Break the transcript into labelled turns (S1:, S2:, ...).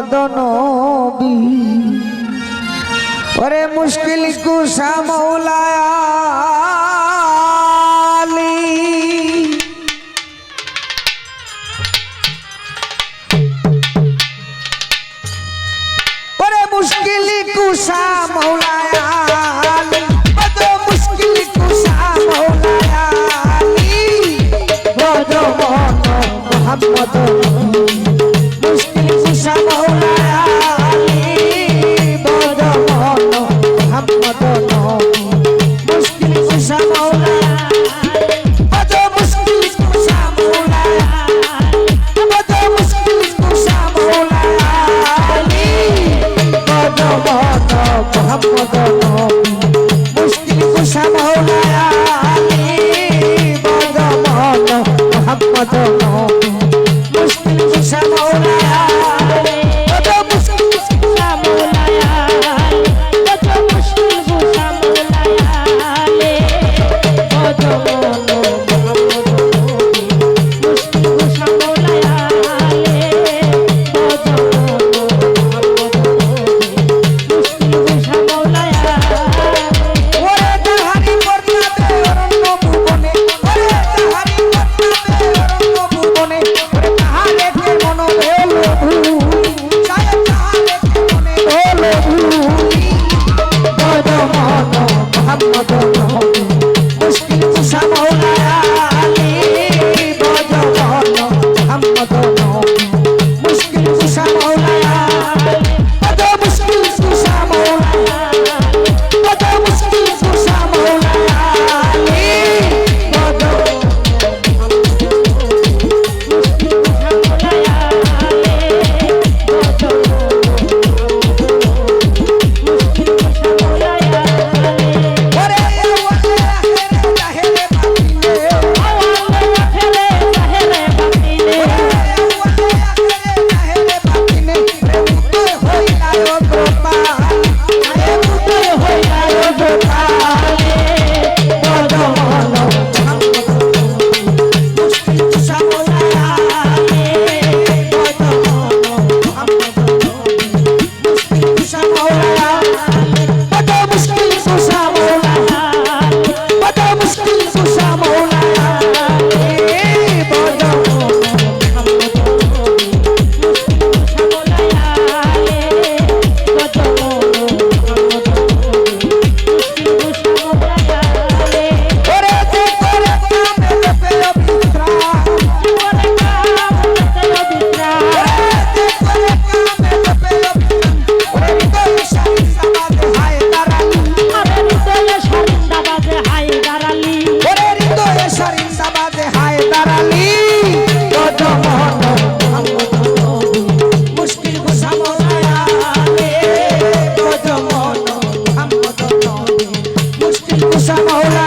S1: মোহাম্মদ নবী ওরে মুশকিল কুশা মৌলা আলী ওরে মুশকিল কুশা মৌলা আলী বড় মুশকিল কুশা মৌলা আলী বড় মোহাম্মদ মুশকিল কুশা মৌলা আলী বড় মোহাম্মদ মুশকিল কুশা মৌলা বড় মুশকিল কুশা মৌলা বড় মুশকিল কুশা মৌলা আলী বড় মোহাম্মদ মুশকিল কুশা মৌলা আলী বড় মোহাম্মদ মুশকিল কুশা মৌলা বড় মুশকিল কুশা মৌলা বড় মুশকিল কুশা মৌলা বড় মুশকিল কুশা মৌলা ওরে তাহারি বর্ণাতে অরণ্য ভুবনে ওরে তাহারি বর্ণাতে অরণ্য ভুবনে ওরে তাহারে কে মন হলো ভুলি চায় তাহারে কে মনে হলো ভুলি বড় মোহাম্মদ মুশকিল কুশা মৌলা আলী বড় মোহাম্মদ মুশকিল কুশা মৌলা বড় মুশকিল কুশা মৌলা বড় মুশকিল কুশা মৌলা আলী বড় ওরে ওরে তাহেরে বাতিনে তাহেরে বাতিনে মুতে হইলায়ো গোপাল আরে মুতে হইলায়ো গোপাল বড় মুশকিল কুশা মৌলা বড় মুশকিল কুশা মৌলা বড় মুশকিল কুশা মৌলা বড় মুশকিল কুশা মৌলা বড় ওরে যে করে কামে লেপে অবিশ্রাম ওরে যে করে কামে লেপে অবিশ্রাম ওরে হৃদয়ে শারিন্দা বাজে হায়দারালি ওরে হৃদয়ে শারিন্দা বাজে হায়দারালি বড় মোহাম্মদ মুশকিল কুশা মৌলা আলী বড় মোহাম্মদ মুশকিল কুশা মৌলা